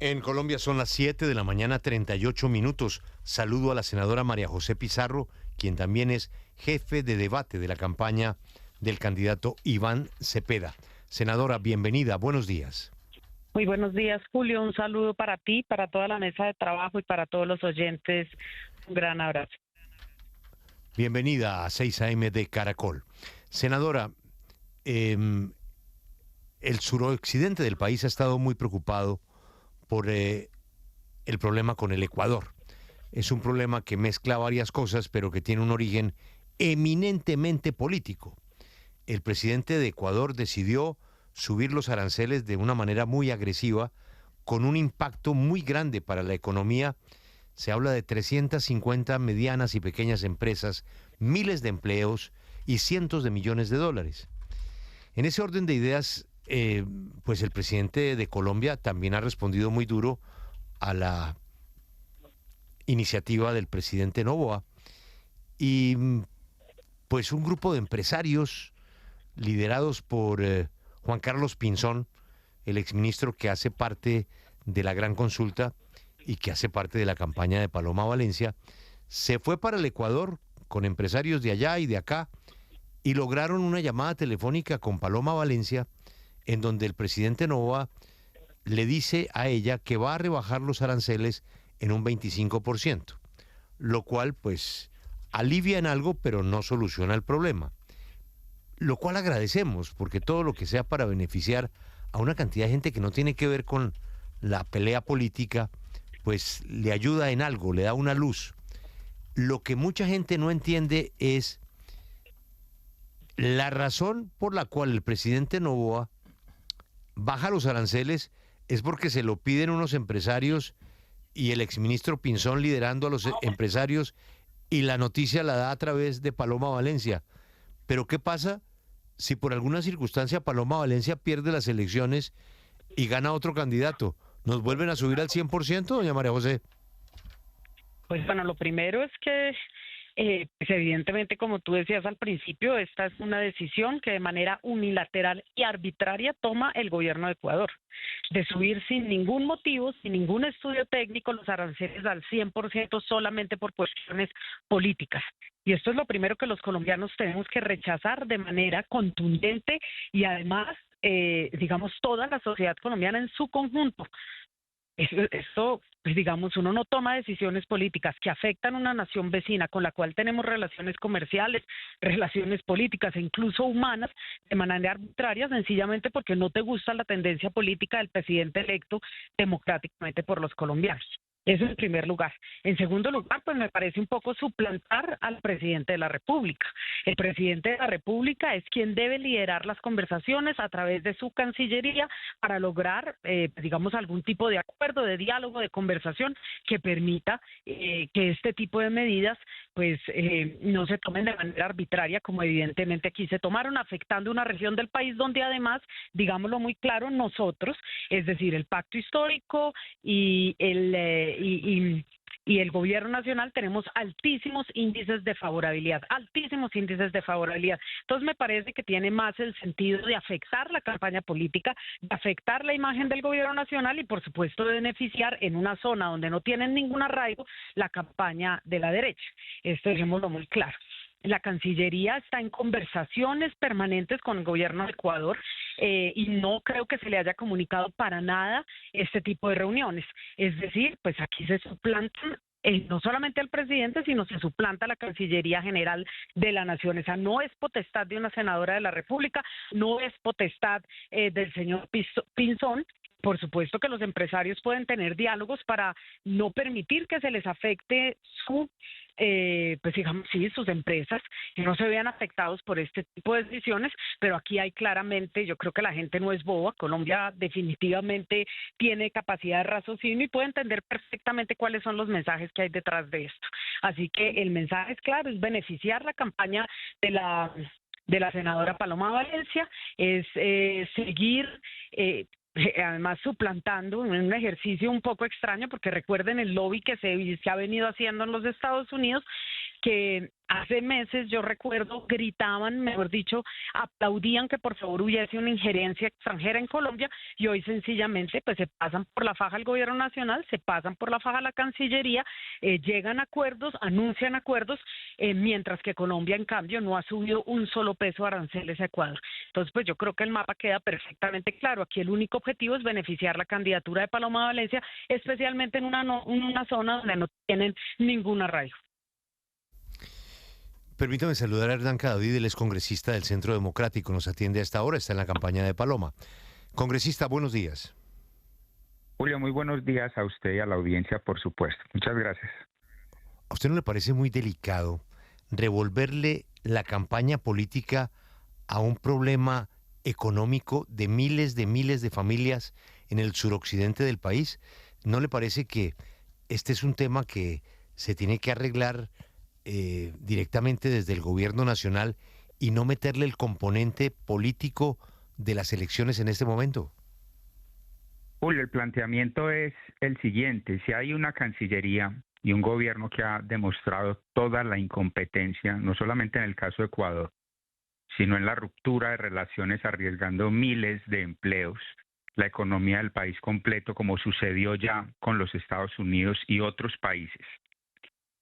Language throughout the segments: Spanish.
En Colombia son las 7 de la mañana, 38 minutos. Saludo a la senadora María José Pizarro, quien también es jefe de debate de la campaña del candidato Iván Cepeda. Senadora, bienvenida, buenos días. Muy buenos días, Julio. Un saludo para ti, para toda la mesa de trabajo y para todos los oyentes. Un gran abrazo. Bienvenida a 6 AM de Caracol. Senadora, el suroccidente del país ha estado muy preocupado por el problema con el Ecuador. Es un problema que mezcla varias cosas, pero que tiene un origen eminentemente político. El presidente de Ecuador decidió subir los aranceles de una manera muy agresiva, con un impacto muy grande para la economía. Se habla de 350 medianas y pequeñas empresas, miles de empleos y cientos de millones de dólares. En ese orden de ideas, pues el presidente de Colombia también ha respondido muy duro a la iniciativa del presidente Noboa. Y pues un grupo de empresarios liderados por Juan Carlos Pinzón, el exministro que hace parte de la Gran Consulta y que hace parte de la campaña de Paloma Valencia, se fue para el Ecuador con empresarios de allá y de acá y lograron una llamada telefónica con Paloma Valencia, en donde el presidente Noboa le dice a ella que va a rebajar los aranceles en un 25%, lo cual pues alivia en algo, pero no soluciona el problema. Lo cual agradecemos, porque todo lo que sea para beneficiar a una cantidad de gente que no tiene que ver con la pelea política, pues le ayuda en algo, le da una luz. Lo que mucha gente no entiende es la razón por la cual el presidente Noboa baja los aranceles es porque se lo piden unos empresarios y el exministro Pinzón liderando a los empresarios, y la noticia la da a través de Paloma Valencia. Pero ¿qué pasa si por alguna circunstancia Paloma Valencia pierde las elecciones y gana otro candidato? ¿Nos vuelven a subir al 100%, doña María José? Pues bueno, lo primero es que pues evidentemente, como tú decías al principio, esta es una decisión que de manera unilateral y arbitraria toma el gobierno de Ecuador, de subir sin ningún motivo, sin ningún estudio técnico, los aranceles al 100% solamente por cuestiones políticas. Y esto es lo primero que los colombianos tenemos que rechazar de manera contundente y además, digamos, toda la sociedad colombiana en su conjunto. Esto, pues digamos, uno no toma decisiones políticas que afectan a una nación vecina con la cual tenemos relaciones comerciales, relaciones políticas e incluso humanas de manera arbitraria, sencillamente porque no te gusta la tendencia política del presidente electo democráticamente por los colombianos. Eso en primer lugar. En segundo lugar, pues me parece un poco suplantar al presidente de la República. El presidente de la República es quien debe liderar las conversaciones a través de su Cancillería para lograr, digamos, algún tipo de acuerdo, de diálogo, de conversación que permita que este tipo de medidas, pues, no se tomen de manera arbitraria, como evidentemente aquí se tomaron, afectando una región del país donde además, digámoslo muy claro, nosotros, es decir, el pacto histórico y el gobierno nacional tenemos altísimos índices de favorabilidad, altísimos índices de favorabilidad. Entonces me parece que tiene más el sentido de afectar la campaña política, de afectar la imagen del gobierno nacional y por supuesto de beneficiar en una zona donde no tienen ningún arraigo la campaña de la derecha. Esto dejémoslo muy claro. La Cancillería está en conversaciones permanentes con el gobierno de Ecuador y no creo que se le haya comunicado para nada este tipo de reuniones. Es decir, pues aquí se suplantan no solamente al presidente, sino se suplanta la Cancillería General de la Nación. Esa no es potestad de una senadora de la República, no es potestad del señor Pinzón. Por supuesto que los empresarios pueden tener diálogos para no permitir que se les afecte su, pues digamos, sí, sus empresas, que no se vean afectados por este tipo de decisiones, pero aquí hay claramente, yo creo que la gente no es boba, Colombia definitivamente tiene capacidad de raciocinio y puede entender perfectamente cuáles son los mensajes que hay detrás de esto. Así que el mensaje es claro, es beneficiar la campaña de la senadora Paloma Valencia, es seguir además suplantando en un ejercicio un poco extraño, porque recuerden el lobby que se ha venido haciendo en los Estados Unidos que hace meses, yo recuerdo, gritaban, mejor dicho, aplaudían que por favor hubiese una injerencia extranjera en Colombia, y hoy sencillamente pues se pasan por la faja el gobierno nacional, se pasan por la faja la Cancillería, llegan a acuerdos, anuncian acuerdos, mientras que Colombia en cambio no ha subido un solo peso de aranceles a Ecuador. Entonces pues yo creo que el mapa queda perfectamente claro. Aquí el único objetivo es beneficiar la candidatura de Paloma Valencia, especialmente en una zona donde no tienen ningún arraigo. Permítame saludar a Hernán Cadavid, él es congresista del Centro Democrático, nos atiende a esta hora, está en la campaña de Paloma. Congresista, buenos días. Julio, muy buenos días a usted y a la audiencia, por supuesto. Muchas gracias. ¿A usted no le parece muy delicado revolverle la campaña política a un problema económico de miles de familias en el suroccidente del país? ¿No le parece que este es un tema que se tiene que arreglar directamente desde el gobierno nacional y no meterle el componente político de las elecciones en este momento? Julio, el planteamiento es el siguiente: si hay una Cancillería y un gobierno que ha demostrado toda la incompetencia, no solamente en el caso de Ecuador, sino en la ruptura de relaciones arriesgando miles de empleos, la economía del país completo, como sucedió ya con los Estados Unidos y otros países,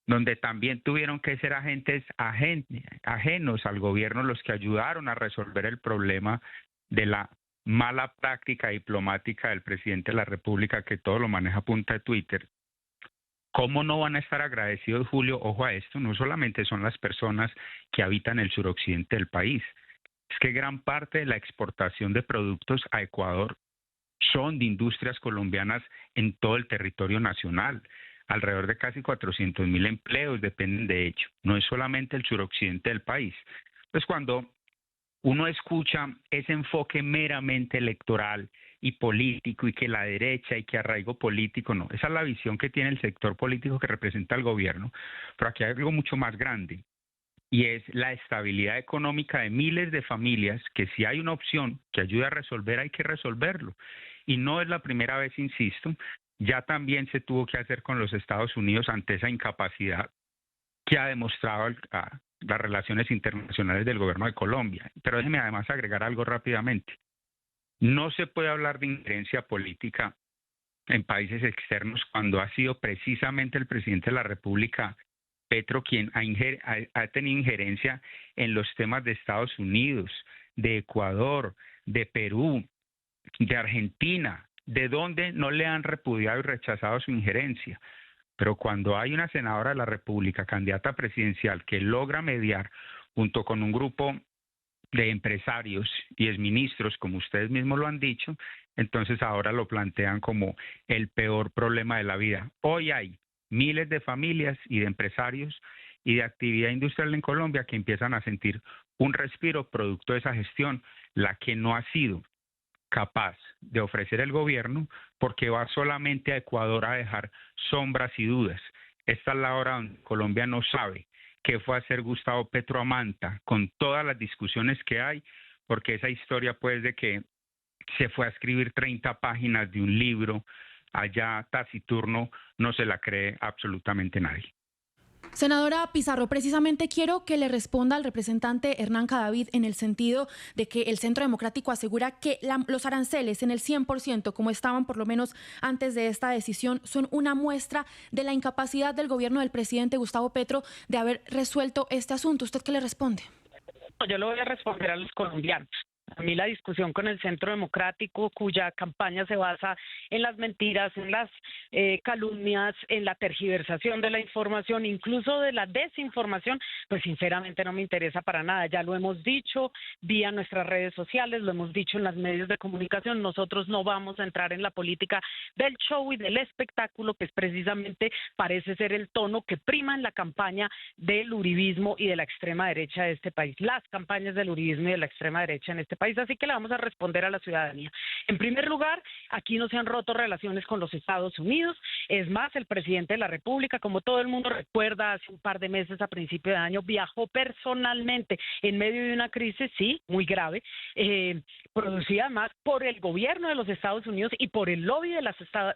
donde también tuvieron que ser agentes ajenos al gobierno los que ayudaron a resolver el problema de la mala práctica diplomática del presidente de la República, que todo lo maneja a punta de Twitter. ¿Cómo no van a estar agradecidos, Julio? Ojo a esto, no solamente son las personas que habitan el suroccidente del país, es que gran parte de la exportación de productos a Ecuador son de industrias colombianas en todo el territorio nacional. Alrededor de casi 400.000 empleos dependen de ello. No es solamente el suroccidente del país. Pues cuando uno escucha ese enfoque meramente electoral y político, y que la derecha y que arraigo político, no, esa es la visión que tiene el sector político que representa al gobierno, pero aquí hay algo mucho más grande, y es la estabilidad económica de miles de familias, que si hay una opción que ayude a resolver, hay que resolverlo. Y no es la primera vez, insisto, ya también se tuvo que hacer con los Estados Unidos ante esa incapacidad que ha demostrado las relaciones internacionales del gobierno de Colombia. Pero déjeme además agregar algo rápidamente. No se puede hablar de injerencia política en países externos cuando ha sido precisamente el presidente de la República, Petro, quien ha tenido injerencia en los temas de Estados Unidos, de Ecuador, de Perú, de Argentina, de donde no le han repudiado y rechazado su injerencia. Pero cuando hay una senadora de la República, candidata presidencial, que logra mediar junto con un grupo de empresarios y exministros, como ustedes mismos lo han dicho, entonces ahora lo plantean como el peor problema de la vida. Hoy hay miles de familias y de empresarios y de actividad industrial en Colombia que empiezan a sentir un respiro producto de esa gestión, la que no ha sido capaz de ofrecer el gobierno, porque va solamente a Ecuador a dejar sombras y dudas. Esta es la hora donde Colombia no sabe qué fue a hacer Gustavo Petro a Manta, con todas las discusiones que hay, porque esa historia pues de que se fue a escribir 30 páginas de un libro allá taciturno, no se la cree absolutamente nadie. Senadora Pizarro, precisamente quiero que le responda al representante Hernán Cadavid en el sentido de que el Centro Democrático asegura que los aranceles en el 100%, como estaban por lo menos antes de esta decisión, son una muestra de la incapacidad del gobierno del presidente Gustavo Petro de haber resuelto este asunto. ¿Usted qué le responde? Yo lo voy a responder a los colombianos. A mí la discusión con el Centro Democrático, cuya campaña se basa en las mentiras, en las calumnias, en la tergiversación de la información, incluso de la desinformación, pues sinceramente no me interesa para nada. Ya lo hemos dicho vía nuestras redes sociales, lo hemos dicho en los medios de comunicación. Nosotros no vamos a entrar en la política del show y del espectáculo, que es precisamente parece ser el tono que prima en la campaña del uribismo y de la extrema derecha de este país. Las campañas del uribismo y de la extrema derecha en este país, así que le vamos a responder a la ciudadanía. En primer lugar, aquí no se han roto relaciones con los Estados Unidos. Es más, el presidente de la República, como todo el mundo recuerda, hace un par de meses, a principio de año, viajó personalmente en medio de una crisis, sí, muy grave, producida además por el gobierno de los Estados Unidos y por el lobby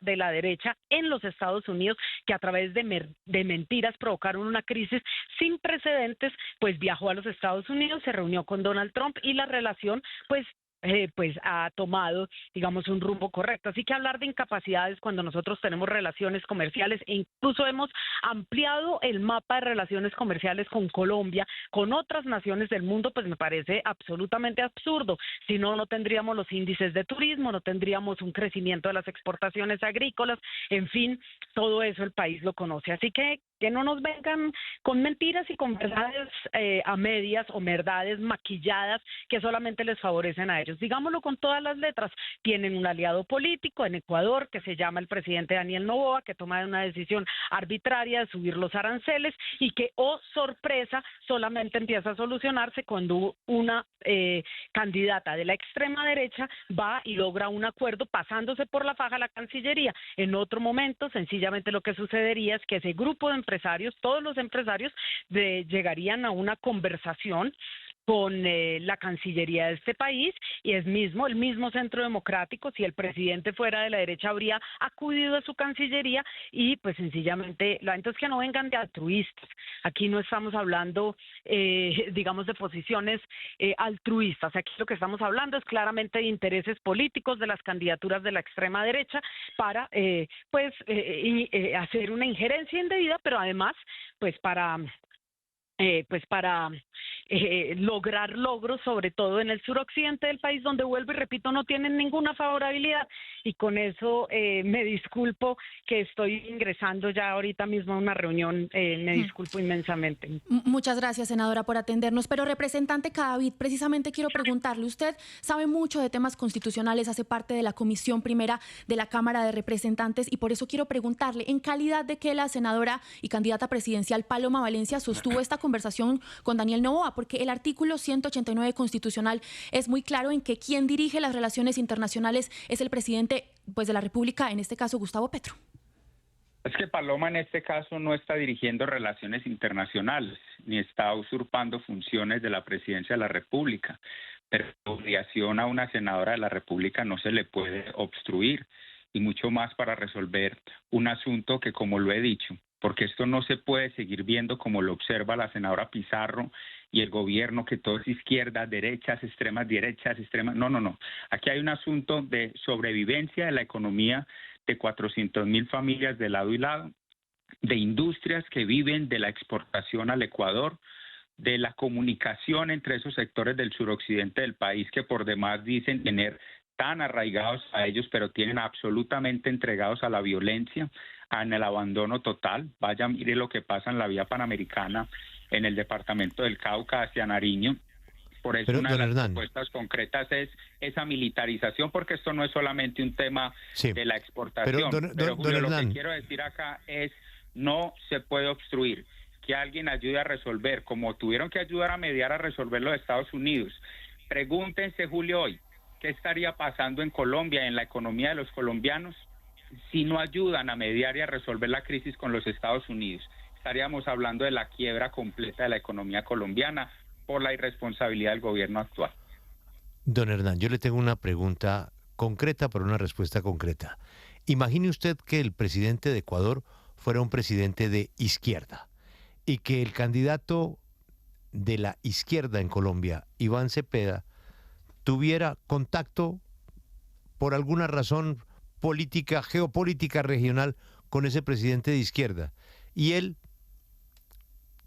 de la derecha en los Estados Unidos, que a través de mentiras provocaron una crisis sin precedentes, pues viajó a los Estados Unidos, se reunió con Donald Trump y la relación pues ha tomado, digamos, un rumbo correcto. Así que hablar de incapacidades cuando nosotros tenemos relaciones comerciales e incluso hemos ampliado el mapa de relaciones comerciales con Colombia, con otras naciones del mundo, pues me parece absolutamente absurdo. Si no, no tendríamos los índices de turismo, no tendríamos un crecimiento de las exportaciones agrícolas, en fin, todo eso el país lo conoce. Así que no nos vengan con mentiras y con verdades a medias o verdades maquilladas que solamente les favorecen a ellos. Digámoslo con todas las letras, tienen un aliado político en Ecuador que se llama el presidente Daniel Noboa, que toma una decisión arbitraria de subir los aranceles y que, oh sorpresa, solamente empieza a solucionarse cuando una candidata de la extrema derecha va y logra un acuerdo pasándose por la faja a la Cancillería. En otro momento, sencillamente lo que sucedería es que ese grupo de empresarios, todos los empresarios, llegarían a una conversación con la Cancillería de este país y el mismo Centro Democrático, si el presidente fuera de la derecha, habría acudido a su Cancillería y pues sencillamente, entonces que no vengan de altruistas. Aquí no estamos hablando, digamos, de posiciones altruistas. Aquí lo que estamos hablando es claramente de intereses políticos de las candidaturas de la extrema derecha para, hacer una injerencia indebida, pero además, pues para lograr logros, sobre todo en el suroccidente del país, donde, vuelvo y repito, no tienen ninguna favorabilidad. Y con eso me disculpo que estoy ingresando ya ahorita mismo a una reunión, me disculpo inmensamente. Muchas gracias, senadora, por atendernos. Pero, representante Cadavid, precisamente quiero preguntarle, usted sabe mucho de temas constitucionales, hace parte de la Comisión Primera de la Cámara de Representantes, y por eso quiero preguntarle, en calidad de que la senadora y candidata presidencial Paloma Valencia sostuvo esta conversación con Daniel Noboa, porque el artículo 189 constitucional es muy claro en que quien dirige las relaciones internacionales es el presidente, pues, de la República, en este caso Gustavo Petro. Es que Paloma en este caso no está dirigiendo relaciones internacionales, ni está usurpando funciones de la presidencia de la República, pero la obligación a una senadora de la República no se le puede obstruir, y mucho más para resolver un asunto que, como lo he dicho, porque esto no se puede seguir viendo como lo observa la senadora Pizarro y el gobierno, que todo es izquierda, derechas, extremas. No. Aquí hay un asunto de sobrevivencia de la economía de 400,000 familias de lado y lado, de industrias que viven de la exportación al Ecuador, de la comunicación entre esos sectores del suroccidente del país que por demás dicen tener tan arraigados a ellos, pero tienen absolutamente entregados a la violencia, en el abandono total. Vaya, mire lo que pasa en la vía panamericana, en el departamento del Cauca hacia Nariño. Por eso una de las propuestas concretas es esa militarización, porque esto no es solamente un tema de la exportación. Pero Julio, lo que quiero decir acá es, no se puede obstruir que alguien ayude a resolver, como tuvieron que ayudar a mediar a resolver los Estados Unidos. Pregúntense, Julio, hoy, ¿qué estaría pasando en Colombia, en la economía de los colombianos, si no ayudan a mediar y a resolver la crisis con los Estados Unidos? Estaríamos hablando de la quiebra completa de la economía colombiana por la irresponsabilidad del gobierno actual. Don Hernán, yo le tengo una pregunta concreta, pero una respuesta concreta. Imagine usted que el presidente de Ecuador fuera un presidente de izquierda y que el candidato de la izquierda en Colombia, Iván Cepeda, tuviera contacto por alguna razón política, geopolítica regional con ese presidente de izquierda, y él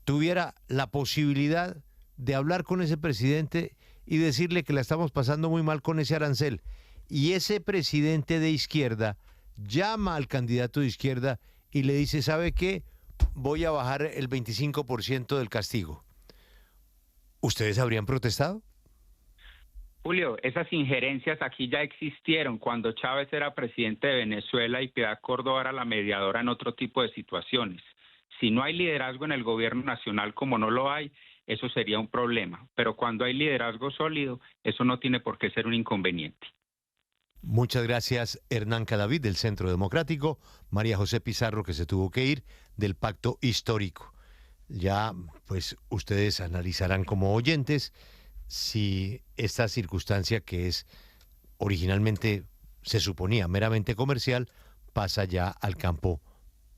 tuviera la posibilidad de hablar con ese presidente y decirle que la estamos pasando muy mal con ese arancel, y ese presidente de izquierda llama al candidato de izquierda y le dice, ¿sabe qué? Voy a bajar el 25% del castigo. ¿Ustedes habrían protestado? Julio, esas injerencias aquí ya existieron cuando Chávez era presidente de Venezuela y Piedad Córdoba era la mediadora en otro tipo de situaciones. Si no hay liderazgo en el gobierno nacional, como no lo hay, eso sería un problema. Pero cuando hay liderazgo sólido, eso no tiene por qué ser un inconveniente. Muchas gracias, Hernán Cadavid, del Centro Democrático, María José Pizarro, que se tuvo que ir, del Pacto Histórico. Ya, pues, ustedes analizarán como oyentes si esta circunstancia, que es originalmente, se suponía meramente comercial, pasa ya al campo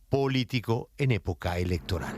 político en época electoral.